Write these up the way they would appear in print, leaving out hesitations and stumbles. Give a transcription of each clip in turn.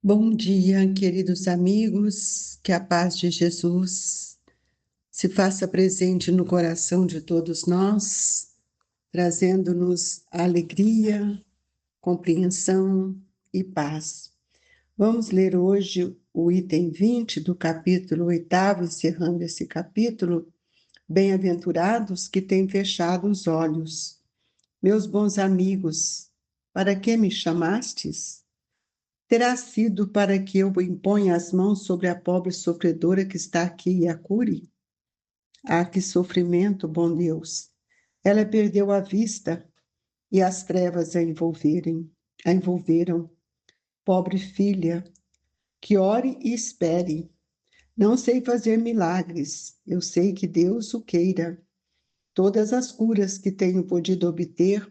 Bom dia, queridos amigos, que a paz de Jesus se faça presente no coração de todos nós, trazendo-nos alegria, compreensão e paz. Vamos ler hoje o item 20 do capítulo 8, encerrando esse capítulo. Bem-aventurados que têm fechado os olhos. Meus bons amigos, para que me chamastes? Terá sido para que eu imponha as mãos sobre a pobre sofredora que está aqui e a cure? Ah, que sofrimento, bom Deus! Ela perdeu a vista e as trevas a envolveram. Pobre filha, que ore e espere. Não sei fazer milagres, eu sei que Deus o queira. Todas as curas que tenho podido obter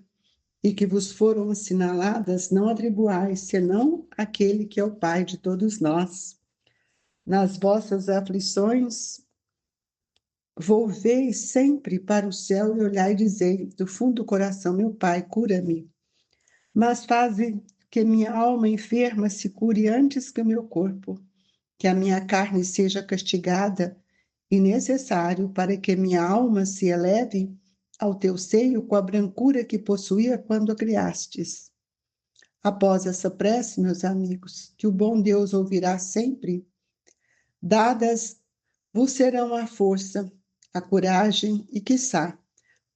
e que vos foram assinaladas, não atribuais, senão aquele que é o Pai de todos nós. Nas vossas aflições, volvei sempre para o céu e olhai e dizei do fundo do coração, meu Pai, cura-me. Mas faze que minha alma enferma se cure antes que o meu corpo, que a minha carne seja castigada e necessário para que minha alma se eleve ao teu seio com a brancura que possuía quando a criastes. Após essa prece, meus amigos, que o bom Deus ouvirá sempre, dadas vos serão a força, a coragem e, quiçá,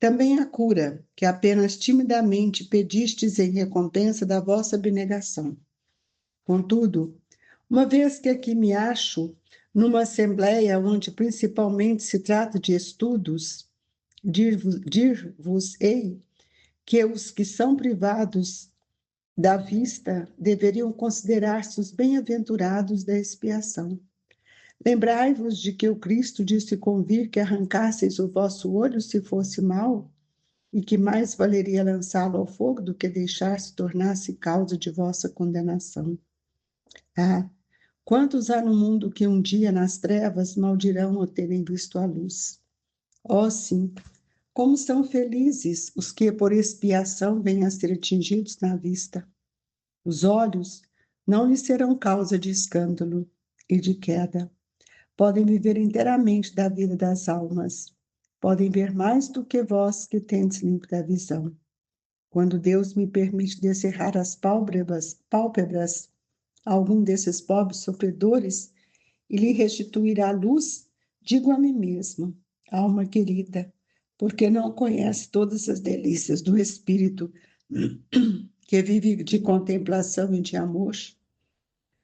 também a cura, que apenas timidamente pedistes em recompensa da vossa abnegação. Contudo, uma vez que aqui me acho numa assembleia onde principalmente se trata de estudos, dir-vos-ei que os que são privados da vista deveriam considerar-se os bem-aventurados da expiação. Lembrai-vos de que o Cristo disse convir que arrancasseis o vosso olho se fosse mau, e que mais valeria lançá-lo ao fogo do que deixar-se tornar-se causa de vossa condenação. Ah, quantos há no mundo que um dia nas trevas maldirão o terem visto a luz? Oh, sim, como são felizes os que por expiação vêm a ser atingidos na vista. Os olhos não lhes serão causa de escândalo e de queda. Podem viver inteiramente da vida das almas. Podem ver mais do que vós que tendes límpida visão. Quando Deus me permite descerrar as pálpebras a algum desses pobres sofredores e lhe restituir a luz, digo a mim mesmo, alma querida, porque não conhece todas as delícias do Espírito que vive de contemplação e de amor?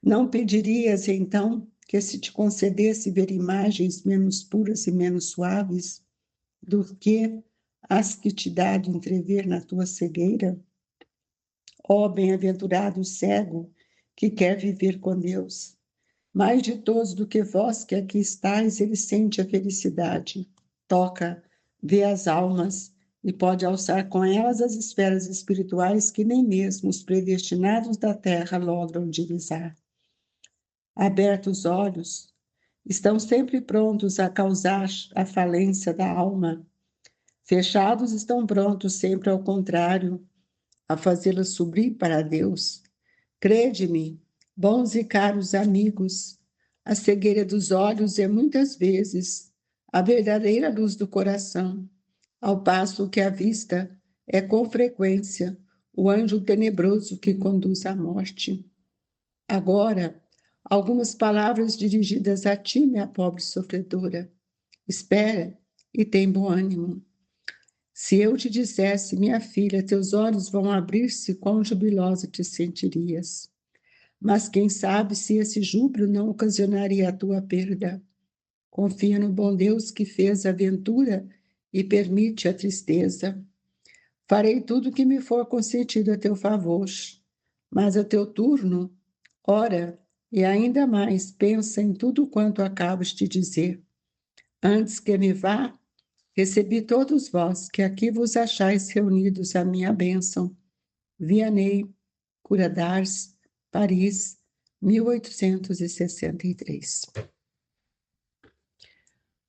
Não pedirias, então, que se te concedesse ver imagens menos puras e menos suaves do que as que te dá de entrever na tua cegueira? Ó bem-aventurado cego que quer viver com Deus, mais de todos do que vós que aqui estáis, ele sente a felicidade, toca, vê as almas e pode alçar com elas as esferas espirituais que nem mesmo os predestinados da terra logram divisar. Abertos os olhos, estão sempre prontos a causar a falência da alma. Fechados, estão prontos sempre ao contrário, a fazê-la subir para Deus. Crede-me, bons e caros amigos, a cegueira dos olhos é muitas vezes a verdadeira luz do coração, ao passo que a vista é com frequência o anjo tenebroso que conduz à morte. Agora, algumas palavras dirigidas a ti, minha pobre sofredora. Espera e tem bom ânimo. Se eu te dissesse, minha filha, teus olhos vão abrir-se, quão jubilosa te sentirias. Mas quem sabe se esse júbilo não ocasionaria a tua perda. Confia no bom Deus que fez a ventura e permite a tristeza. Farei tudo o que me for consentido a teu favor, mas a teu turno, ora, e ainda mais, pensa em tudo quanto acabo de te dizer. Antes que me vá, recebi todos vós, que aqui vos achais reunidos a minha bênção. Vianney, Cura d'Ars, Paris, 1863.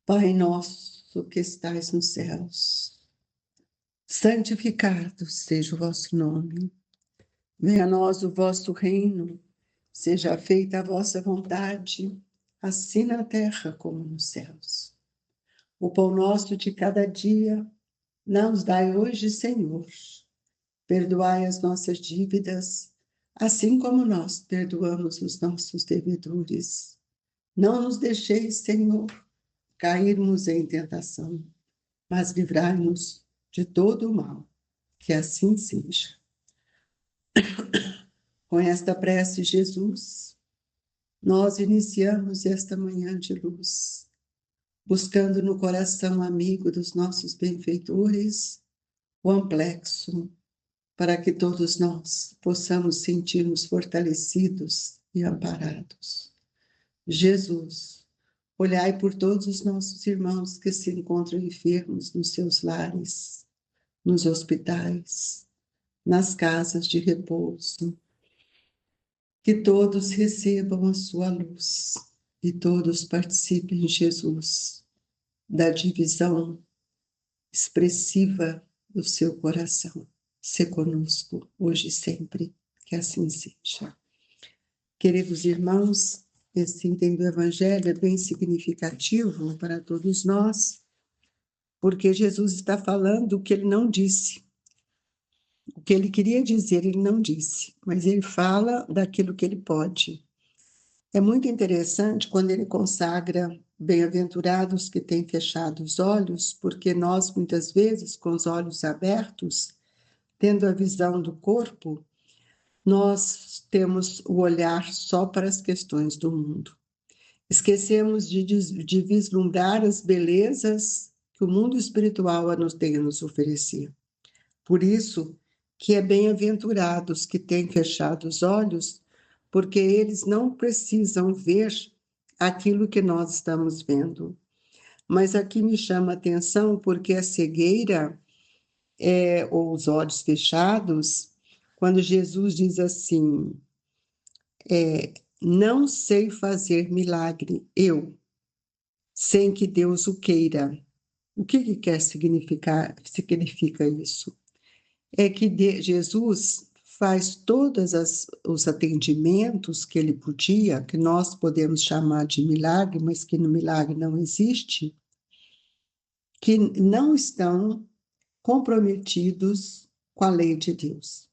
Pai nosso que estais nos céus, santificado seja o vosso nome. Venha a nós o vosso reino. Seja feita a vossa vontade, assim na terra como nos céus. O pão nosso de cada dia, nos dai hoje, Senhor. Perdoai as nossas dívidas, assim como nós perdoamos os nossos devedores. Não nos deixeis, Senhor, cairmos em tentação, mas livrai-nos de todo o mal. Que assim seja. Com esta prece, Jesus, nós iniciamos esta manhã de luz, buscando no coração amigo dos nossos benfeitores o amplexo, para que todos nós possamos sentir-nos fortalecidos e amparados. Jesus, olhai por todos os nossos irmãos que se encontram enfermos nos seus lares, nos hospitais, nas casas de repouso, que todos recebam a sua luz e todos participem, Jesus, da divisão expressiva do seu coração. Se conosco, hoje e sempre, que assim seja. Queridos irmãos, esse item do Evangelho é bem significativo para todos nós, porque Jesus está falando o que ele não disse. O que ele queria dizer, ele não disse, mas ele fala daquilo que ele pode. É muito interessante quando ele consagra bem-aventurados que têm fechado os olhos, porque nós, muitas vezes, com os olhos abertos, tendo a visão do corpo, nós temos o olhar só para as questões do mundo. Esquecemos de vislumbrar as belezas que o mundo espiritual tem a nos oferecer. Por isso que é bem-aventurados que têm fechado os olhos, porque eles não precisam ver aquilo que nós estamos vendo. Mas aqui me chama a atenção porque a cegueira, ou os olhos fechados, quando Jesus diz assim, não sei fazer milagre, eu, sem que Deus o queira. O que quer significa isso? É que Jesus faz todos os atendimentos que ele podia, que nós podemos chamar de milagre, mas que no milagre não existe, que não estão comprometidos com a lei de Deus.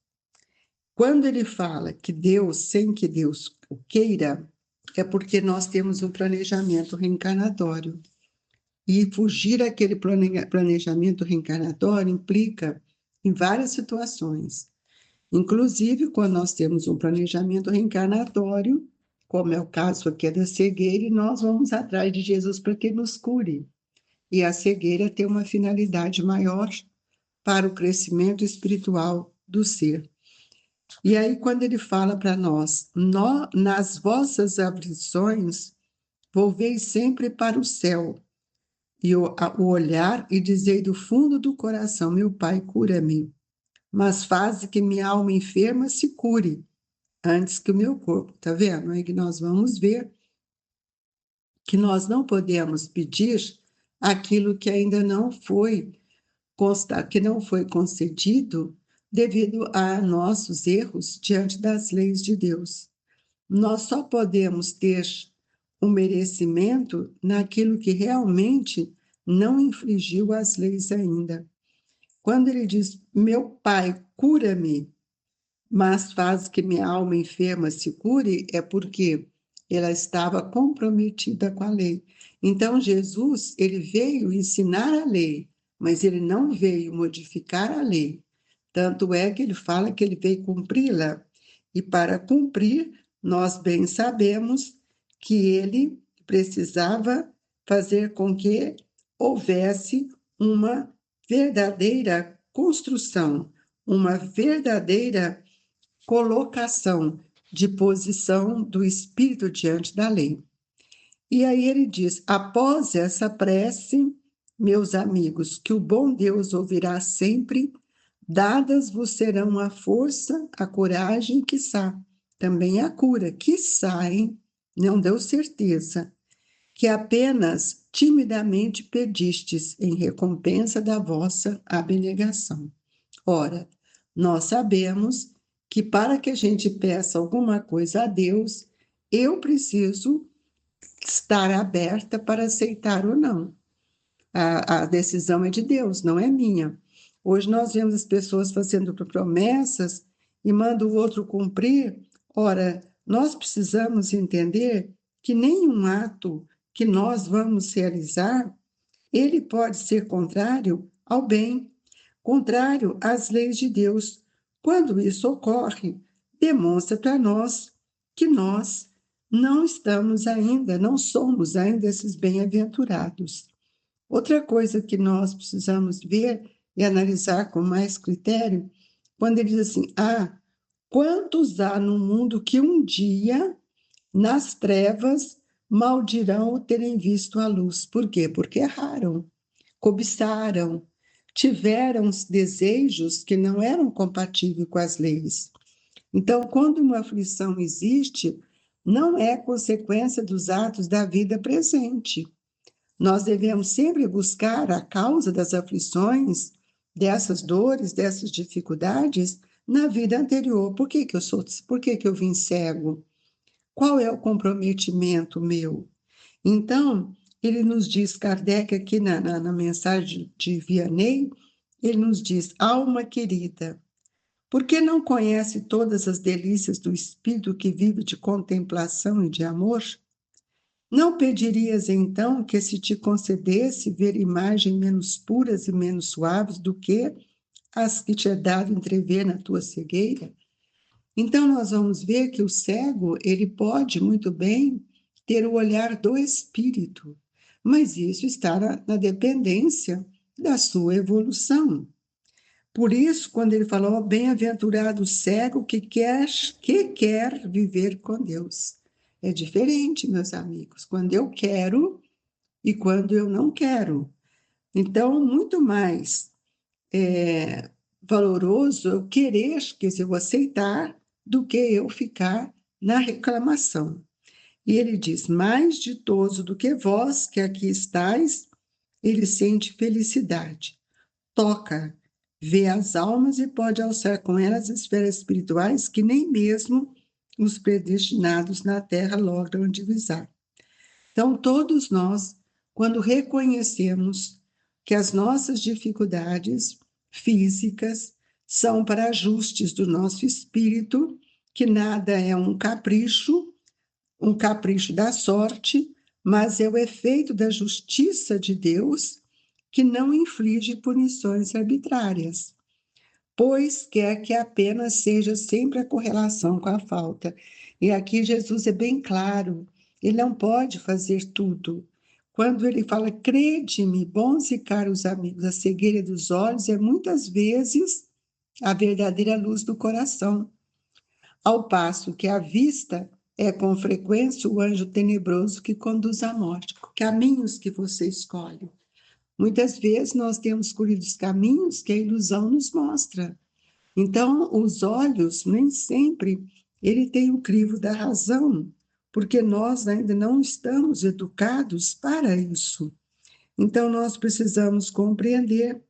Quando ele fala que Deus, sem que Deus o queira, é porque nós temos um planejamento reencarnatório. E fugir daquele planejamento reencarnatório implica em várias situações. Inclusive, quando nós temos um planejamento reencarnatório, como é o caso aqui da cegueira, e nós vamos atrás de Jesus para que nos cure. E a cegueira tem uma finalidade maior para o crescimento espiritual do ser. E aí, quando ele fala para nós, nas vossas aflições, volveis sempre para o céu, e o olhar e dizei do fundo do coração, meu Pai, cura-me, mas faz que minha alma enferma se cure, antes que o meu corpo. Está vendo? Aí que nós vamos ver que nós não podemos pedir aquilo que ainda não foi que não foi concedido devido a nossos erros diante das leis de Deus. Nós só podemos ter um merecimento naquilo que realmente não infringiu as leis ainda. Quando ele diz, meu Pai, cura-me, mas faz que minha alma enferma se cure, é porque ela estava comprometida com a lei. Então, Jesus, ele veio ensinar a lei, mas ele não veio modificar a lei. Tanto é que ele fala que ele veio cumpri-la. E para cumprir, nós bem sabemos que ele precisava fazer com que houvesse uma verdadeira construção, uma verdadeira colocação de posição do espírito diante da lei. E aí ele diz, após essa prece, meus amigos, que o bom Deus ouvirá sempre, dadas vos serão a força, a coragem, quiçá, também a cura, quiçá, hein? Não deu certeza, que apenas timidamente pedistes em recompensa da vossa abnegação. Ora, nós sabemos que para que a gente peça alguma coisa a Deus, eu preciso estar aberta para aceitar ou não. A decisão é de Deus, não é minha. Hoje nós vemos as pessoas fazendo promessas e mandam o outro cumprir. Ora, nós precisamos entender que nenhum ato que nós vamos realizar, ele pode ser contrário ao bem, contrário às leis de Deus. Quando isso ocorre, demonstra para nós que nós não estamos ainda, não somos ainda esses bem-aventurados. Outra coisa que nós precisamos ver e analisar com mais critério, quando ele diz assim: quantos há no mundo que um dia, nas trevas, maldirão o terem visto a luz? Por quê? Porque erraram, cobiçaram, tiveram desejos que não eram compatíveis com as leis. Então, quando uma aflição existe, não é consequência dos atos da vida presente. Nós devemos sempre buscar a causa das aflições, dessas dores, dessas dificuldades na vida anterior. Por que que eu vim cego? Qual é o comprometimento meu? Então, ele nos diz, Kardec, aqui na mensagem de Vianney, ele nos diz: alma querida, por que não conhece todas as delícias do espírito que vive de contemplação e de amor? Não pedirias então que se te concedesse ver imagens menos puras e menos suaves do que as que te é dado entrever na tua cegueira? Então nós vamos ver que o cego, ele pode muito bem ter o olhar do espírito, mas isso está na dependência da sua evolução. Por isso, quando ele falou, bem-aventurado o cego que quer viver com Deus. É diferente, meus amigos, quando eu quero e quando eu não quero. Então, muito mais valoroso eu querer, que se eu aceitar, do que eu ficar na reclamação. E ele diz, mais ditoso do que vós, que aqui estáis, ele sente felicidade. Toca, vê as almas e pode alçar com elas esferas espirituais que nem mesmo os predestinados na terra logram divisar. Então, todos nós, quando reconhecemos que as nossas dificuldades físicas são para ajustes do nosso espírito, que nada é um capricho da sorte, mas é o efeito da justiça de Deus que não inflige punições arbitrárias, pois quer que a pena seja sempre a correlação com a falta. E aqui Jesus é bem claro, ele não pode fazer tudo. Quando ele fala, crede-me, bons e caros amigos, a cegueira dos olhos é muitas vezes a verdadeira luz do coração, ao passo que a vista é com frequência o anjo tenebroso que conduz à morte. Caminhos que você escolhe. Muitas vezes nós temos escolhido os caminhos que a ilusão nos mostra. Então, os olhos, nem sempre, ele tem o crivo da razão, porque nós ainda não estamos educados para isso. Então, nós precisamos compreender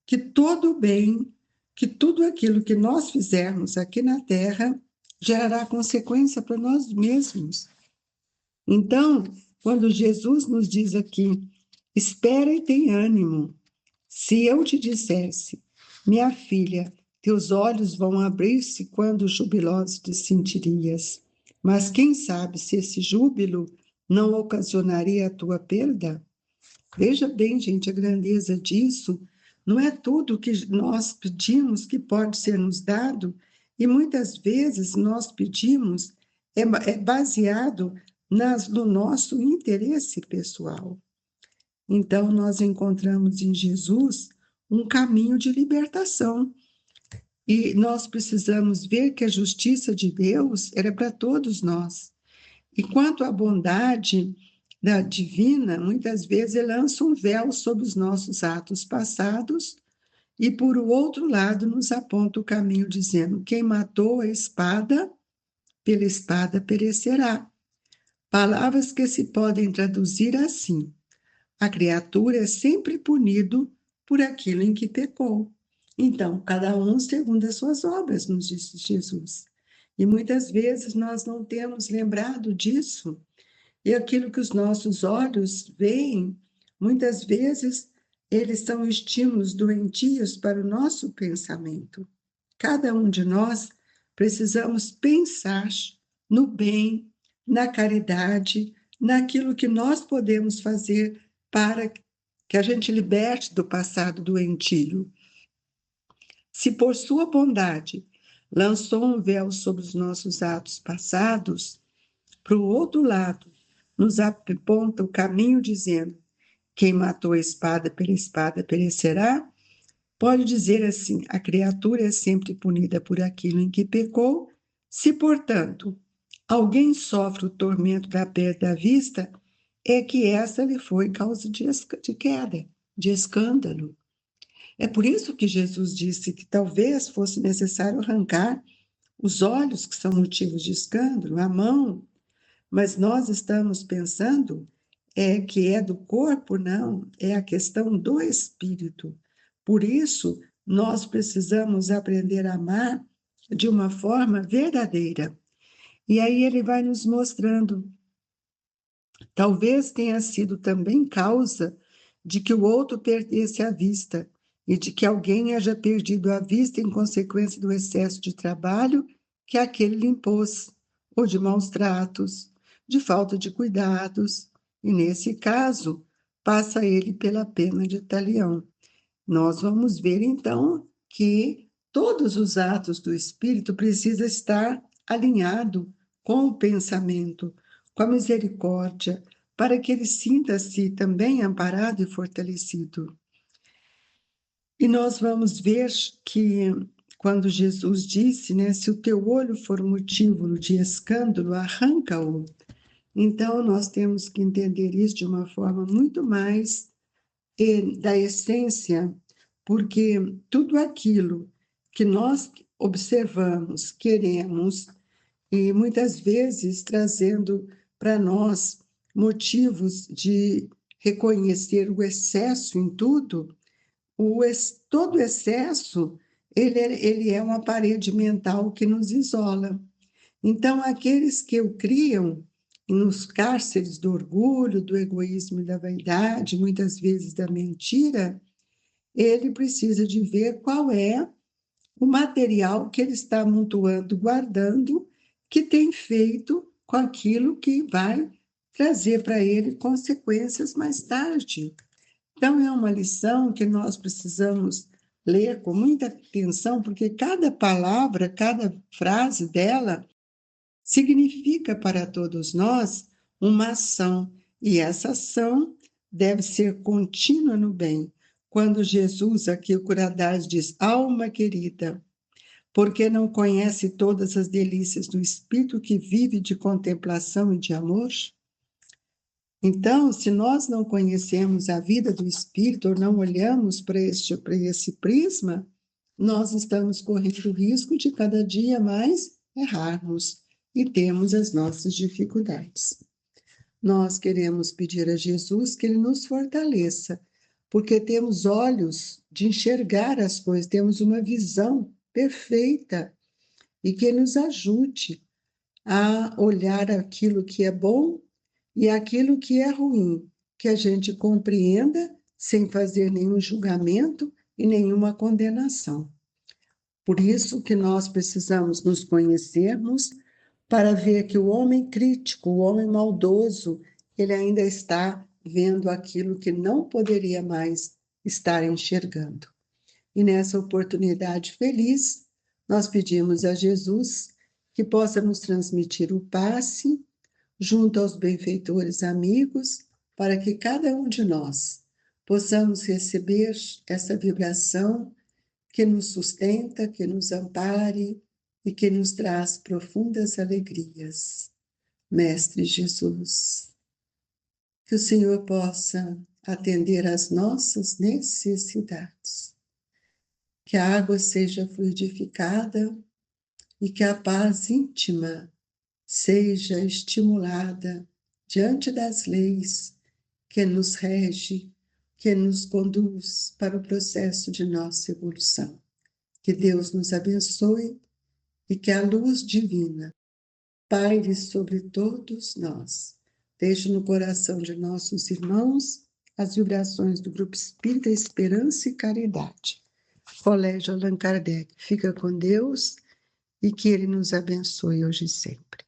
que todo bem, que tudo aquilo que nós fizermos aqui na Terra, gerará consequência para nós mesmos. Então, quando Jesus nos diz aqui, espera e tem ânimo. Se eu te dissesse, minha filha, teus olhos vão abrir-se quando jubilosos te sentirias. Mas quem sabe se esse júbilo não ocasionaria a tua perda? Veja bem, gente, a grandeza disso. Não é tudo que nós pedimos que pode ser nos dado, e muitas vezes nós pedimos é baseado no nosso interesse pessoal. Então, nós encontramos em Jesus um caminho de libertação. E nós precisamos ver que a justiça de Deus era para todos nós. E quanto à bondade da divina, muitas vezes ele lança um véu sobre os nossos atos passados e, por o outro lado, nos aponta o caminho, dizendo: quem matou a espada, pela espada perecerá. Palavras que se podem traduzir assim: a criatura é sempre punido por aquilo em que pecou. Então, cada um segundo as suas obras, nos disse Jesus. E muitas vezes nós não temos lembrado disso. E aquilo que os nossos olhos veem, muitas vezes, eles são estímulos doentios para o nosso pensamento. Cada um de nós precisamos pensar no bem, na caridade, naquilo que nós podemos fazer para que a gente liberte do passado doentio. Se por sua bondade lançou um véu sobre os nossos atos passados, para o outro lado, nos aponta o caminho dizendo: quem matou a espada pela espada perecerá. Pode dizer assim: a criatura é sempre punida por aquilo em que pecou. Se, portanto, alguém sofre o tormento da perda da vista, é que essa lhe foi causa de queda, de escândalo. É por isso que Jesus disse que talvez fosse necessário arrancar os olhos, que são motivos de escândalo, a mão, mas nós estamos pensando que é do corpo, não, é a questão do espírito. Por isso, nós precisamos aprender a amar de uma forma verdadeira. E aí ele vai nos mostrando. Talvez tenha sido também causa de que o outro perdesse a vista e de que alguém haja perdido a vista em consequência do excesso de trabalho que aquele lhe impôs, ou de maus tratos, de falta de cuidados, e nesse caso, passa ele pela pena de talião. Nós vamos ver então que todos os atos do espírito precisam estar alinhado com o pensamento, com a misericórdia, para que ele sinta-se também amparado e fortalecido. E nós vamos ver que quando Jesus disse, né, se o teu olho for motivo de escândalo, arranca-o. Então nós temos que entender isso de uma forma muito mais da essência, porque tudo aquilo que nós observamos, queremos, e muitas vezes trazendo para nós motivos de reconhecer o excesso em tudo, todo excesso, ele é uma parede mental que nos isola. Então, aqueles que o criam nos cárceres do orgulho, do egoísmo e da vaidade, muitas vezes da mentira, ele precisa de ver qual é o material que ele está amontoando, guardando, que tem feito com aquilo que vai trazer para ele consequências mais tarde. Então, é uma lição que nós precisamos ler com muita atenção, porque cada palavra, cada frase dela significa para todos nós uma ação, e essa ação deve ser contínua no bem. Quando Jesus, aqui o Curadás diz, alma querida, porque não conhece todas as delícias do Espírito que vive de contemplação e de amor? Então, se nós não conhecemos a vida do Espírito, ou não olhamos para esse prisma, nós estamos correndo o risco de cada dia mais errarmos e temos as nossas dificuldades. Nós queremos pedir a Jesus que Ele nos fortaleça, porque temos olhos de enxergar as coisas, temos uma visão perfeita e que nos ajude a olhar aquilo que é bom e aquilo que é ruim, que a gente compreenda sem fazer nenhum julgamento e nenhuma condenação. Por isso que nós precisamos nos conhecermos para ver que o homem crítico, o homem maldoso, ele ainda está vendo aquilo que não poderia mais estar enxergando. E nessa oportunidade feliz, nós pedimos a Jesus que possa nos transmitir o passe junto aos benfeitores amigos, para que cada um de nós possamos receber essa vibração que nos sustenta, que nos ampare e que nos traz profundas alegrias. Mestre Jesus, que o Senhor possa atender às nossas necessidades, que a água seja fluidificada e que a paz íntima seja estimulada diante das leis que nos rege, que nos conduz para o processo de nossa evolução. Que Deus nos abençoe e que a luz divina paire sobre todos nós. Deixe no coração de nossos irmãos as vibrações do Grupo Espírita Esperança e Caridade. Colégio Allan Kardec. Fica com Deus e que Ele nos abençoe hoje e sempre.